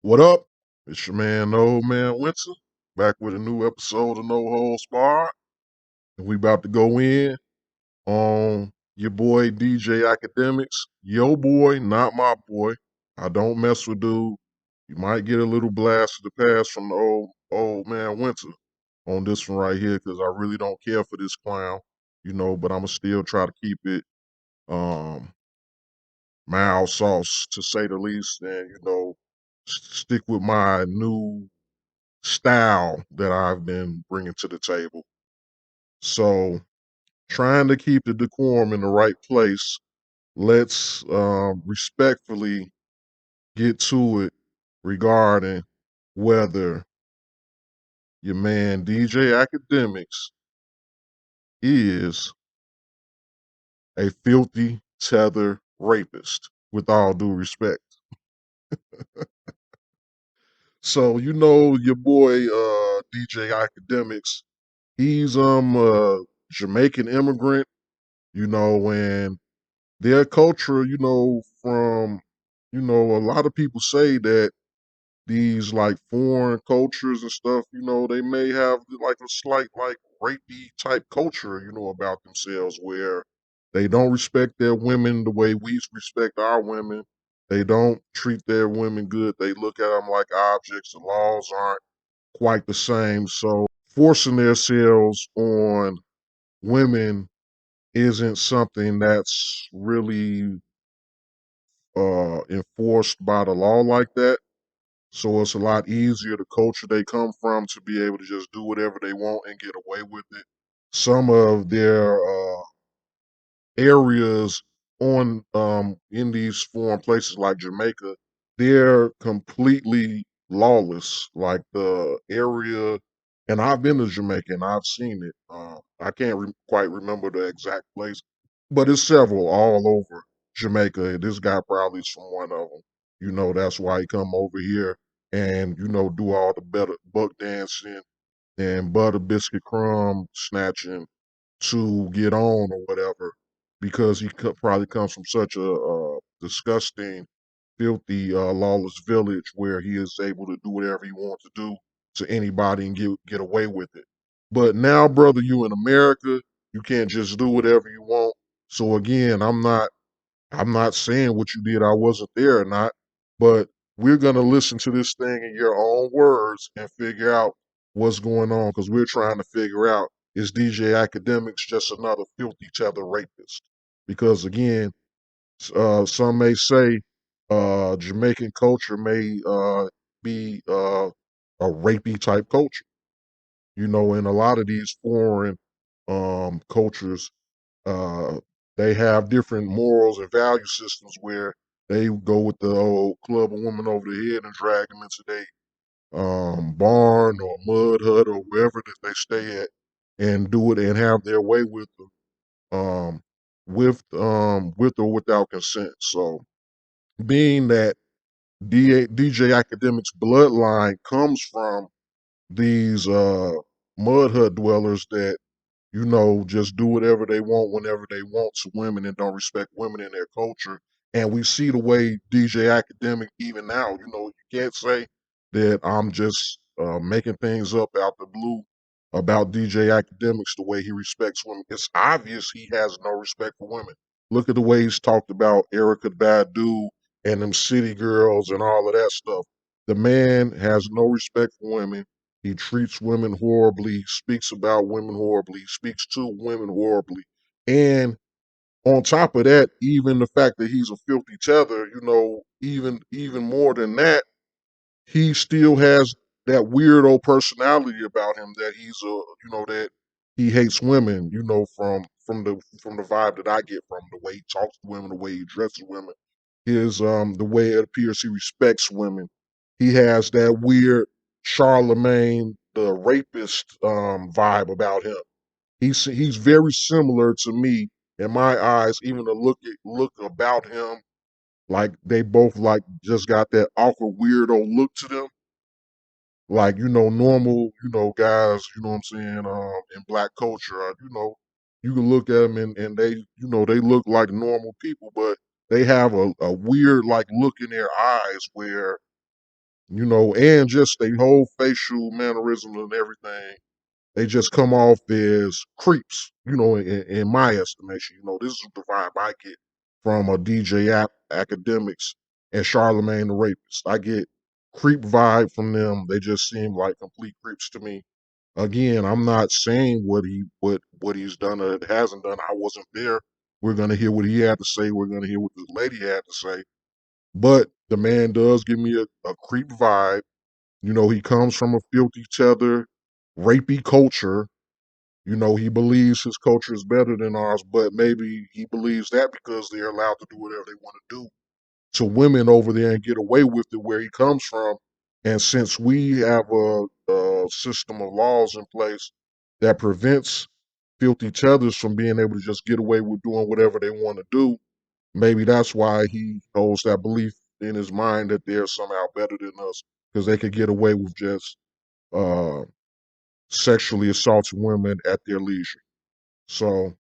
What up? It's your man, Old Man Winter, back with a new episode of No Holds Barred. And we about to go in on your boy DJ Akademiks. Yo boy, not my boy. I don't mess with dude. You might get a little blast of the past from the old man Winter on this one right here, because I really don't care for this clown, but I'ma still try to keep it um mild sauce to say the least, and stick with my new style that I've been bringing to the table. So, trying to keep the decorum in the right place, let's respectfully get to it regarding whether your man DJ Akademiks is a filthy tether rapist, with all due respect. So, your boy DJ Akademiks, he's a Jamaican immigrant, and their culture, a lot of people say that these like foreign cultures and stuff, they may have like a slight like rapey type culture, about themselves where they don't respect their women the way we respect our women. They don't treat their women good. They look at them like objects. The laws aren't quite the same. So forcing themselves on women isn't something that's really enforced by the law like that. So it's a lot easier the culture they come from to be able to just do whatever they want and get away with it. Some of their areas on in these foreign places like Jamaica, they're completely lawless. Like the area, and I've been to Jamaica and I've seen it. I can't quite remember the exact place, but it's several all over Jamaica. This guy probably is from one of them. That's why he come over here and do all the better buck dancing and butter biscuit crumb snatching to get on or whatever, because he probably comes from such a disgusting, filthy, lawless village where he is able to do whatever he wants to do to anybody and get away with it. But now, brother, you in America, you can't just do whatever you want. So again, I'm not saying what you did, I wasn't there or not, but we're going to listen to this thing in your own words and figure out what's going on, because we're trying to figure out, is DJ Akademiks just another filthy tether rapist? Because again, some may say Jamaican culture may be a rapey type culture, in a lot of these foreign cultures, uh, they have different morals and value systems where they go with the old club a woman over the head and drag them into their barn or mud hut or wherever that they stay at and do it and have their way with them, with or without consent. So, being that DJ Akademiks bloodline comes from these mud hut dwellers that just do whatever they want whenever they want to women and don't respect women in their culture. And we see the way DJ Academic even now, you can't say that I'm just making things up out the blue about DJ Academics the way he respects women. It's obvious he has no respect for women. Look at the way he's talked about Erica Badu and them city girls and all of that stuff. The man has no respect for women. He treats women horribly, speaks about women horribly, speaks to women horribly. And on top of that, even the fact that he's a filthy tether, even more than that, he still has that weirdo personality about him that that he hates women, from the vibe that I get from him, the way he talks to women, the way he dresses women, his the way it appears he respects women. He has that weird Charlemagne the rapist vibe about him. He's very similar to me in my eyes. Even the look about him, like they both like just got that awkward weirdo look to them. Like normal guys. What I'm saying, in black culture, you can look at them and they they look like normal people, but they have a weird like look in their eyes where and just their whole facial mannerisms and everything. They just come off as creeps, in my estimation. This is the vibe I get from a DJ Academics and Charlemagne the Rapist. I get creep vibe from them. They just seem like complete creeps to me. Again, I'm not saying what he's done or hasn't done. I wasn't there. We're gonna hear what he had to say. We're gonna hear what the lady had to say. But the man does give me a creep vibe. He comes from a filthy tether, rapey culture. He believes his culture is better than ours, but maybe he believes that because they're allowed to do whatever they want to do to women over there and get away with it where he comes from. And since we have a system of laws in place that prevents filthy tethers from being able to just get away with doing whatever they want to do, maybe that's why he holds that belief in his mind that they're somehow better than us because they could get away with just uh, sexually assaulting women at their leisure. So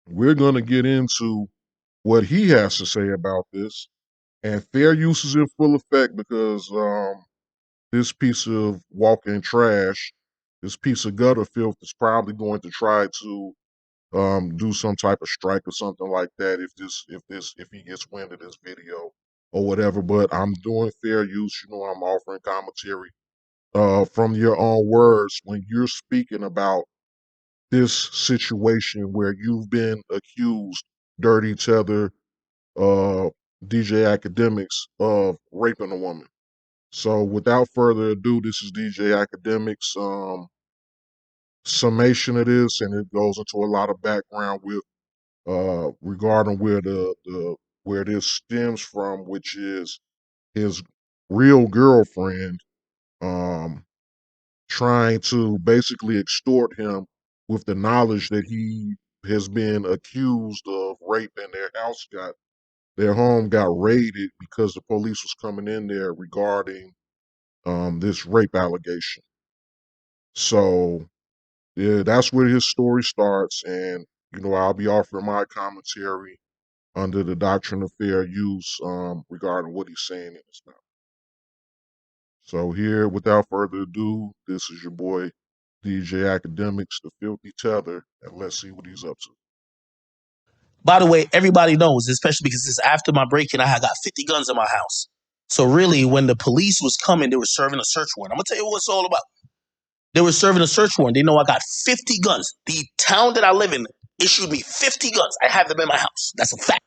we're going to get into what he has to say about this. And fair use is in full effect because this piece of walking trash, this piece of gutter filth is probably going to try to do some type of strike or something like that if he gets wind of this video or whatever. But I'm doing fair use. I'm offering commentary from your own words when you're speaking about this situation where you've been accused, Dirty Tether, uh, DJ Academics, of raping a woman. So without further ado, this is DJ Academics summation of this, and it goes into a lot of background with regarding where this stems from, which is his real girlfriend um, trying to basically extort him with the knowledge that he has been accused of rape and their home got raided because the police was coming in there regarding this rape allegation. So yeah, that's where his story starts, and I'll be offering my commentary under the doctrine of fair use regarding what he's saying in his mouth. So here, without further ado, this is your boy DJ Academics, the Filthy Tether, and let's see what he's up to. By the way, everybody knows, especially because it's after my break-in, I got 50 guns in my house. So really, when the police was coming, they were serving a search warrant. I'm going to tell you what it's all about. They were serving a search warrant. They know I got 50 guns. The town that I live in issued me 50 guns. I have them in my house. That's a fact.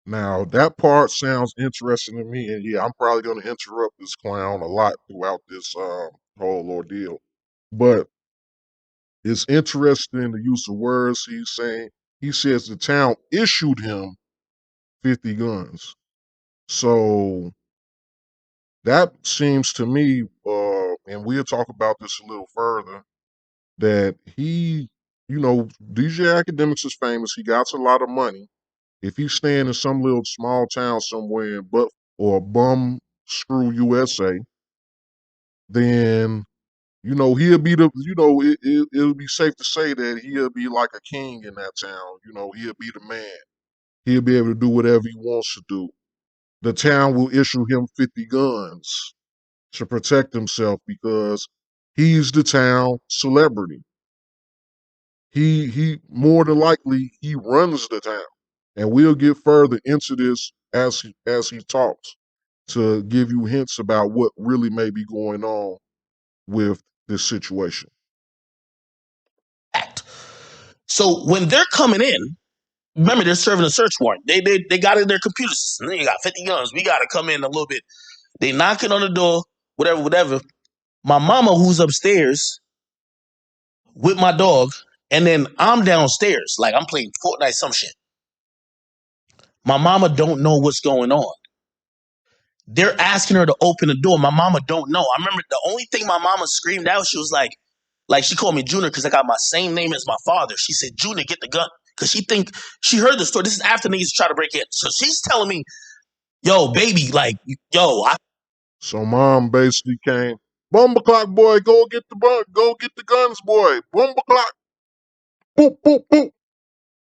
Now, that part sounds interesting to me, and yeah, I'm probably going to interrupt this clown a lot throughout this whole ordeal. But it's interesting the use of words he's saying. He says the town issued him 50 guns. So that seems to me, and we'll talk about this a little further, that DJ Academics is famous. He got a lot of money. If he's staying in some little small town somewhere in Butt or Bum Screw USA, then he'll be it'll be safe to say that he'll be like a king in that town. He'll be the man. He'll be able to do whatever he wants to do. The town will issue him 50 guns to protect himself because he's the town celebrity. He more than likely he runs the town. And we'll get further into this as he talks to give you hints about what really may be going on with this situation. So when they're coming in, remember they're serving a search warrant. They got in their computer system. They got 50 guns. We got to come in a little bit. They knocking on the door, whatever. My mama, who's upstairs with my dog, and then I'm downstairs, like I'm playing Fortnite, some shit. My mama don't know what's going on. They're asking her to open the door. My mama don't know. I remember the only thing my mama screamed out, she was like she called me Junior because I got my same name as my father. She said, Junior, get the gun. Because she heard the story. This is after niggas try to break in. So she's telling me, yo, baby, So mom basically came, Bumble clock boy, go get the guns, boy. Bumble clock. Boop, boop, boop.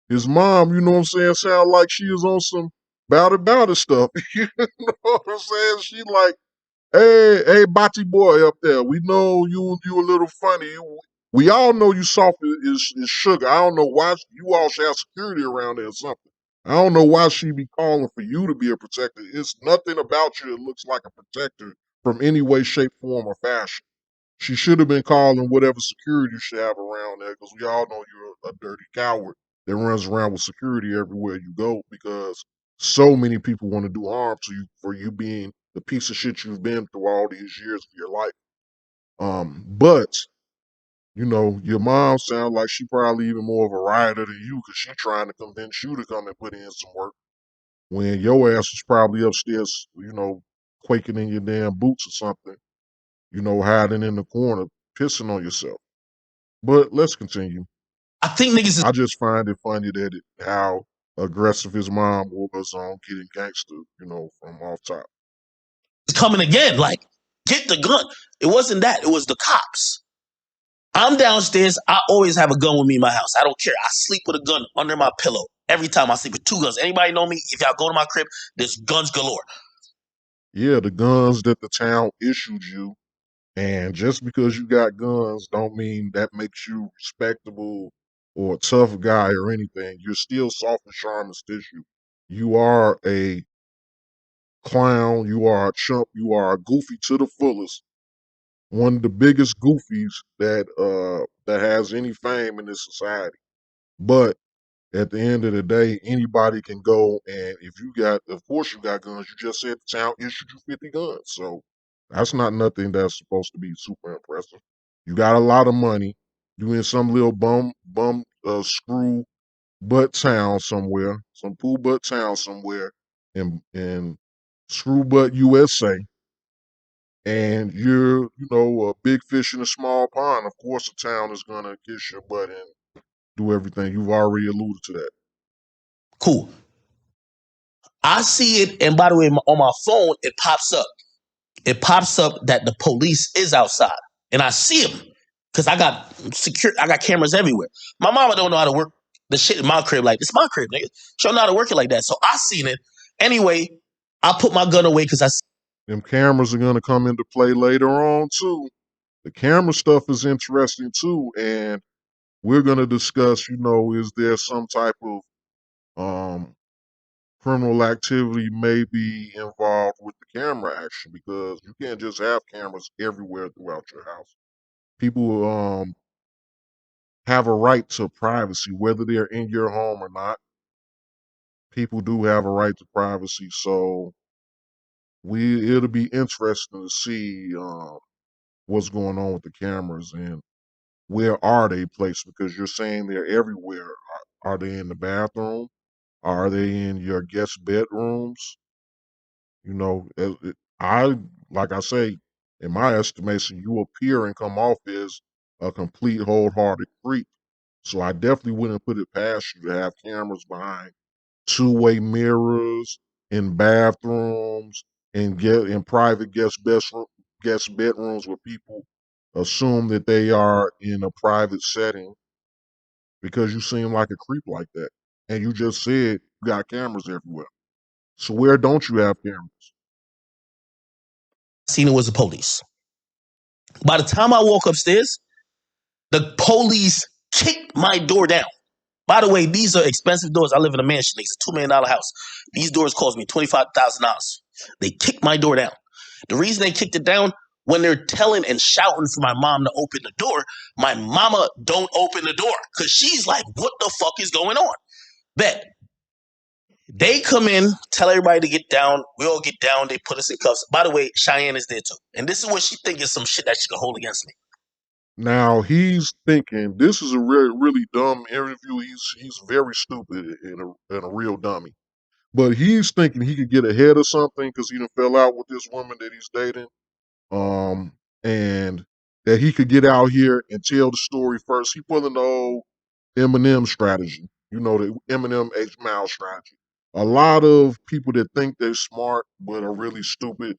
His mom, you know what I'm saying, sound like she is on some bout it stuff. You know what I'm saying? She like, Hey, Bati boy up there. We know you a little funny. We all know you soft is sugar. I don't know why you all should have security around there or something. I don't know why she be calling for you to be a protector. It's nothing about you that looks like a protector from any way, shape, form, or fashion. She should have been calling whatever security you should have around there because we all know you're a dirty coward that runs around with security everywhere you go because so many people want to do harm to you for you being the piece of shit you've been through all these years of your life. But your mom sounds like she probably even more of a rioter than you because she's trying to convince you to come and put in some work when your ass was probably upstairs, quaking in your damn boots or something, hiding in the corner, pissing on yourself. But let's continue. I think niggas is I just find it funny how aggressive his mom was on getting gangster, from off top. coming again. Like, get the gun. It wasn't that. It was the cops. I'm downstairs. I always have a gun with me in my house. I don't care. I sleep with a gun under my pillow. Every time I sleep with two guns. Anybody know me? If y'all go to my crib, there's guns galore. Yeah, the guns that the town issued you, and just because you got guns don't mean that makes you respectable or a tough guy or anything. You're still soft and sharp as tissue. You are a clown, you are a chump, you are a goofy to the fullest. One of the biggest goofies that has any fame in this society. But at the end of the day, anybody can go and if you got, of course, you got guns. You just said the town issued you 50 guns, so that's not nothing that's supposed to be super impressive. You got a lot of money. You in some little screw butt town somewhere, some pool butt town somewhere in screw butt USA, and you're a big fish in a small pond. Of course, the town is gonna kiss your butt and do everything. You've already alluded to that. Cool. I see it, and by the way, on my phone, it pops up. It pops up that the police is outside, and I see them because I got cameras everywhere. My mama don't know how to work the shit in my crib. Like, it's my crib, nigga. She don't know how to work it like that. So I seen it. Anyway, I put my gun away because Them cameras are gonna come into play later on too. The camera stuff is interesting too, and we're gonna discuss. Is there some type of um criminal activity may be involved with the camera action because you can't just have cameras everywhere throughout your house. People have a right to privacy, whether they're in your home or not. People do have a right to privacy, so it'll be interesting to see what's going on with the cameras and where are they placed because you're saying they're everywhere. Are they in the bathroom? Are they in your guest bedrooms? I like I say, in my estimation, you appear and come off as a complete wholehearted creep. So I definitely wouldn't put it past you to have cameras behind two-way mirrors in bathrooms and get in private guest bedrooms where people assume that they are in a private setting because you seem like a creep like that. And you just said you got cameras everywhere. So where don't you have cameras? seen it was the police. By the time I walk upstairs, the police kicked my door down. By the way, these are expensive doors. I live in a mansion. It's a $2 million house. These doors cost me $25,000. They kicked my door down. The reason they kicked it down, when they're telling and shouting for my mom to open the door, my mama don't open the door because she's like, "What the fuck is going on?" Bet they come in, tell everybody to get down. We all get down. They put us in cuffs. By the way, Cheyenne is there too, and this is what she thinks is some shit that she can hold against me. Now he's thinking this is a really dumb interview. He's very stupid and a real dummy. But he's thinking he could get ahead of something because he done fell out with this woman that he's dating. Um, and that he could get out here and tell the story first. He pulling the old Eminem strategy. The Eminem H-Mile strategy. A lot of people that think they're smart but are really stupid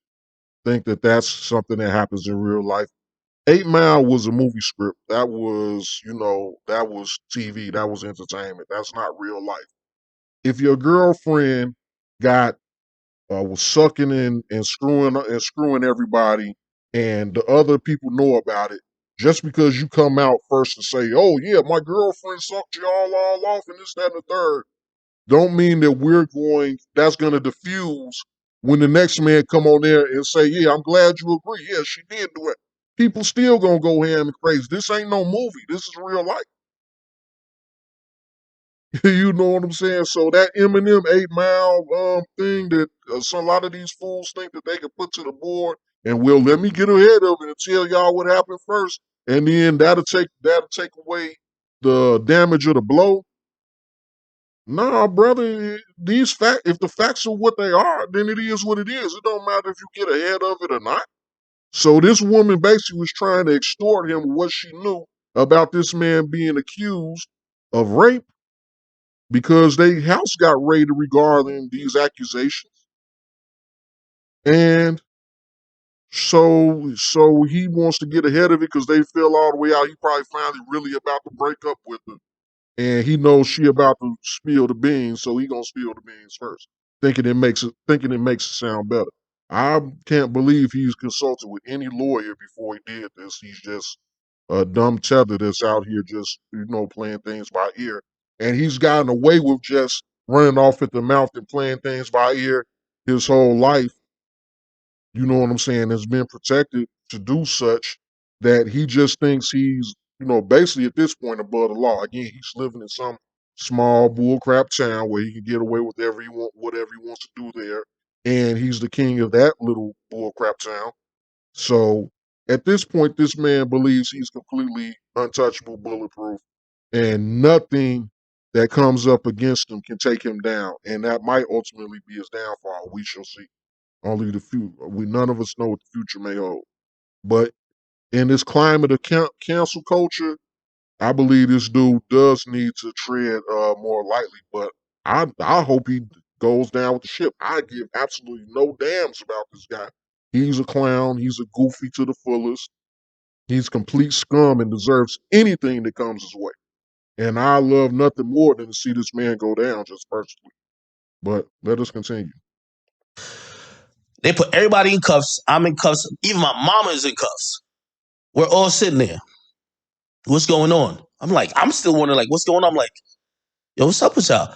think that that's something that happens in real life. 8 Mile was a movie script. That was TV. That was entertainment. That's not real life. If your girlfriend got was sucking and screwing everybody, and the other people know about it. Just because you come out first and say, "Oh yeah, my girlfriend sucked you all off," and this, that, and the third, don't mean that that's going to diffuse when the next man come on there and say, "Yeah, I'm glad you agree. Yeah, she did do it." People still gonna go ham and crazy. This ain't no movie. This is real life. You know what I'm saying? So that Eminem 8 Mile thing that a lot of these fools think that they can put to the board, and will let me get ahead of it and tell y'all what happened first, and then that'll take away the damage of the blow. Nah, brother, if the facts are what they are, then it is what it is. It don't matter if you get ahead of it or not. So this woman basically was trying to extort him what she knew about this man being accused of rape because their house got raided regarding these accusations. And so he wants to get ahead of it because they fell all the way out. He probably finally really about to break up with her. And he knows she about to spill the beans, so he gonna spill the beans first, thinking it makes it sound better. I can't believe he's consulted with any lawyer before he did this. He's just a dumb tether that's out here just playing things by ear, and he's gotten away with just running off at the mouth and playing things by ear his whole life. You know what I'm saying? Has been protected to do such that he just thinks he's, basically at this point above the law. Again, he's living in some small bullcrap town where he can get away with whatever he wants to do there. And he's the king of that little bullcrap town. So at this point, this man believes he's completely untouchable, bulletproof, and nothing that comes up against him can take him down. And that might ultimately be his downfall. We shall see. Only the few. None of us know what the future may hold. But in this climate of cancel culture, I believe this dude does need to tread more lightly. But I hope he goes down with the ship. I give absolutely no damns about this guy. He's a clown. He's a goofy to the fullest. He's complete scum and deserves anything that comes his way. And I love nothing more than to see this man go down, just personally. But let us continue. They put everybody in cuffs. I'm in cuffs. Even my mama is in cuffs. We're all sitting there. What's going on? I'm still wondering, what's going on? I'm like, yo, what's up with y'all?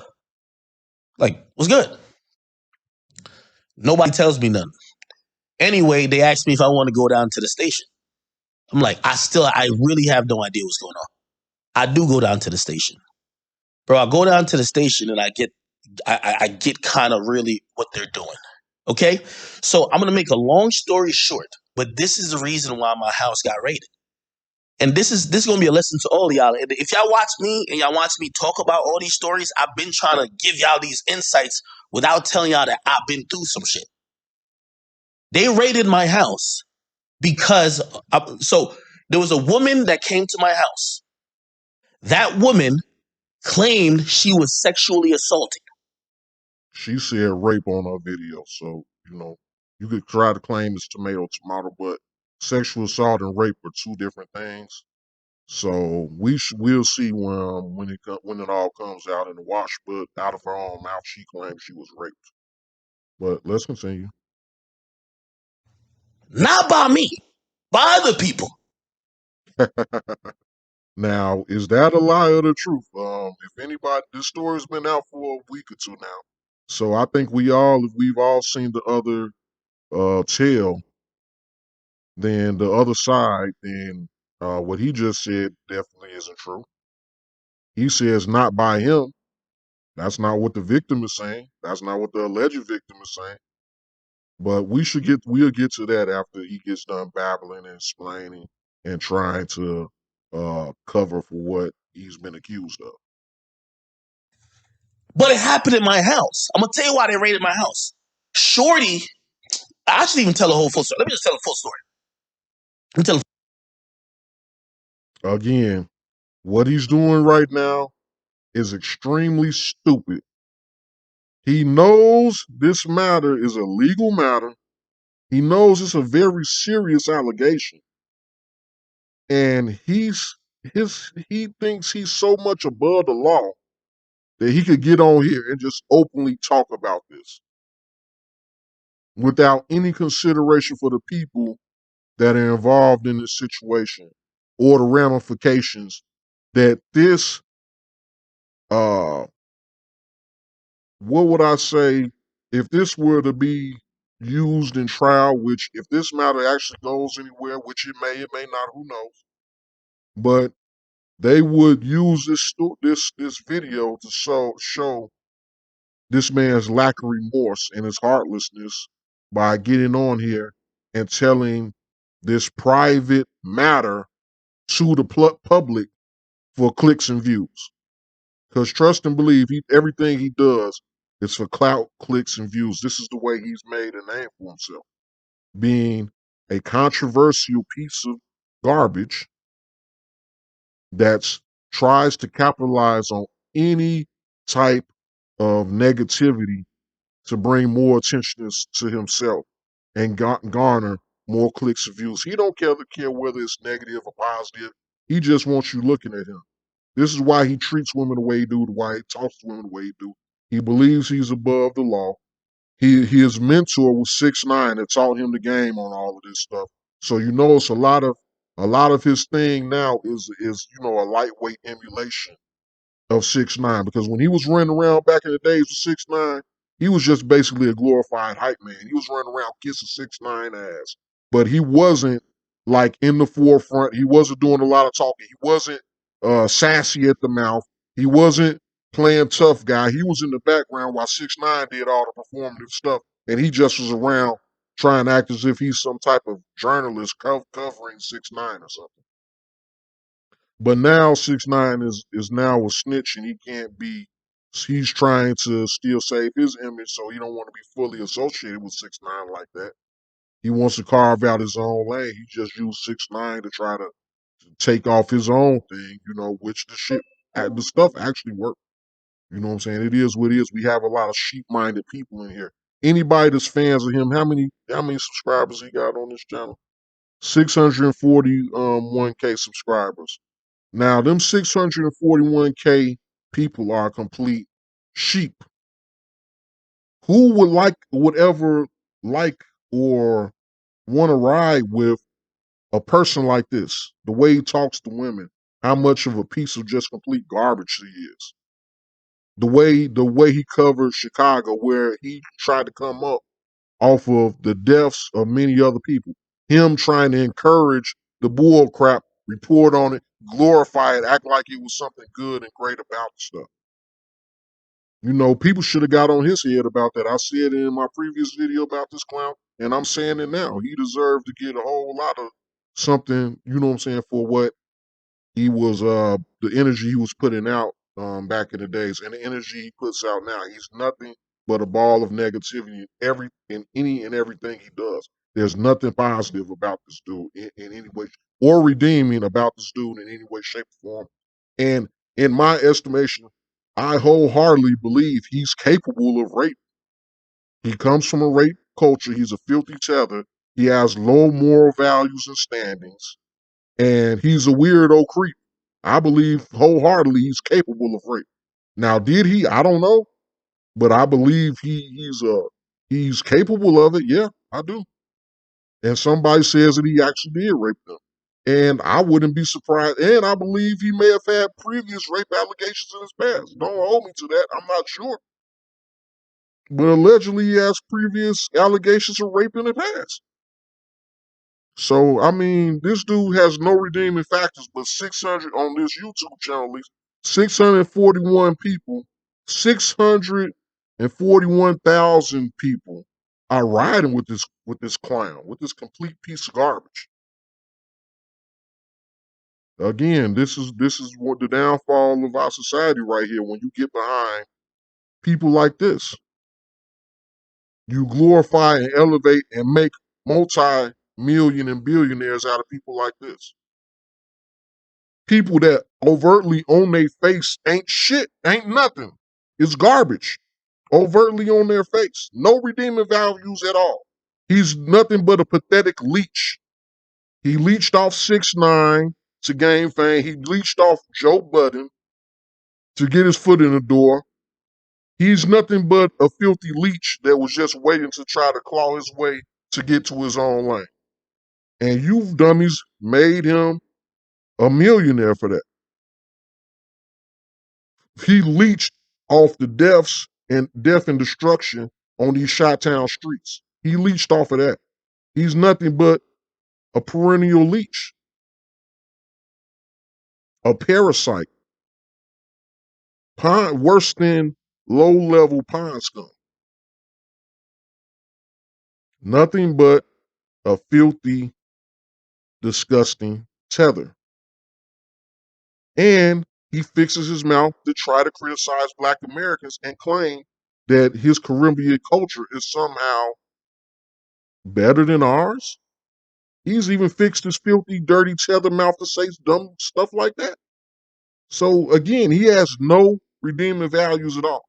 Like, what's good? Nobody tells me nothing. Anyway, they asked me if I want to go down to the station. I'm like, I really have no idea what's going on. I do go down to the station. Bro, I go down to the station and I get kind of really what they're doing. Okay? So I'm gonna make a long story short, but this is the reason why my house got raided. And this is gonna be a lesson to all of y'all. And if y'all watch me and y'all watch me talk about all these stories, I've been trying to give y'all these insights without telling y'all that I've been through some shit. They raided my house because so there was a woman that came to my house. That woman claimed she was sexually assaulted. She said rape on her video, so you could try to claim it's tomato, but sexual assault and rape are two different things. So we'll see when it all comes out in the wash. But out of her own mouth, she claimed she was raped. But let's continue. Not by me, by other people. Now, is that a lie or the truth? If anybody, this story's been out for a week or two now, so I think if we've all seen the other tale, then the other side, then what he just said definitely isn't true. He says not by him. That's not what the victim is saying. That's not what the alleged victim is saying. But we'll get to that after he gets done babbling and explaining and trying to cover for what he's been accused of. But it happened in my house. I'm gonna tell you why they raided my house. Shorty, I should even tell a whole full story. Let me just tell a full story. Let me tell. Again, what he's doing right now is extremely stupid. He knows this matter is a legal matter. He knows it's a very serious allegation. And he thinks he's so much above the law that he could get on here and just openly talk about this. without any consideration for the people that are involved in this situation or the ramifications that this, what would I say, if this were to be used in trial, which if this matter actually goes anywhere, which it may not, who knows, but they would use this video to show this man's lack of remorse and his heartlessness by getting on here and telling this private matter to the public for clicks and views. Because trust and believe, everything he does is for clout, clicks, and views. This is the way he's made a name for himself, being a controversial piece of garbage that tries to capitalize on any type of negativity to bring more attention to himself and garner more clicks and views. He don't care whether it's negative or positive. He just wants you looking at him. This is why he treats women the way he do, why he talks to women the way he do. He believes he's above the law. His mentor was 6ix9ine that taught him the game on all of this stuff. So you know it's a lot of his thing now is a lightweight emulation of 6ix9ine, because when he was running around back in the days with 6ix9ine, he was just basically a glorified hype man. He was running around kissing 6ix9ine ass, but he wasn't like in the forefront. He wasn't doing a lot of talking. He wasn't sassy at the mouth. He wasn't playing tough guy. He was in the background while 6ix9ine did all the performative stuff, and he just was around trying to act as if he's some type of journalist covering 6ix9ine or something. But now 6ix9ine is now a snitch, and he can't be. He's trying to still save his image, so he don't want to be fully associated with 6ix9ine like that. He wants to carve out his own lane. He just used 6ix9ine to try to take off his own thing, which the stuff actually worked. You know what I'm saying? It is what it is. We have a lot of sheep-minded people in here. Anybody that's fans of him, how many subscribers he got on this channel? 641K subscribers. Now, them 641K people are complete sheep. Who would ever like or want to ride with a person like this? The way he talks to women, how much of a piece of just complete garbage he is. The way he covered Chicago, where he tried to come up off of the deaths of many other people. Him trying to encourage the bull crap, report on it, glorify it, act like it was something good and great about the stuff. People should have got on his head about that. I said it in my previous video about this clown, and I'm saying it now. He deserved to get a whole lot of something, you know what I'm saying, for what he was, the energy he was putting out back in the days, and the energy he puts out now. He's nothing but a ball of negativity in any and everything he does. There's nothing positive about this dude in any way, or redeeming about this dude in any way, shape, or form. And in my estimation, I wholeheartedly believe he's capable of rape. He comes from a rape culture. He's a filthy tether. He has low moral values and standings, and he's a weirdo creep. I believe wholeheartedly he's capable of rape. Now, did he? I don't know, but I believe he's capable of it. Yeah, I do. And somebody says that he actually did rape them, and I wouldn't be surprised. And I believe he may have had previous rape allegations in his past. Don't hold me to that. I'm not sure, but allegedly he has previous allegations of rape in the past. So, I mean, this dude has no redeeming factors, but 600 on this YouTube channel, at least 641 people, 641,000 people are riding with this clown, with this complete piece of garbage. Again, this is what the downfall of our society right here. When you get behind people like this, you glorify and elevate and make multi-million and billionaires out of people like this. People that overtly on their face ain't shit, ain't nothing. It's garbage. Overtly on their face. No redeeming values at all. He's nothing but a pathetic leech. He leached off 6ix9ine to gain fame. He leached off Joe Budden to get his foot in the door. He's nothing but a filthy leech that was just waiting to try to claw his way to get to his own lane. And you dummies made him a millionaire for that. He leached off the death and destruction on these Chi-Town streets. He leached off of that. He's nothing but a perennial leech, a parasite, worse than low-level pine scum. Nothing but a filthy, disgusting tether. And he fixes his mouth to try to criticize Black Americans and claim that his Caribbean culture is somehow better than ours. He's even fixed his filthy, dirty tether mouth to say dumb stuff like that. So again, he has no redeeming values at all.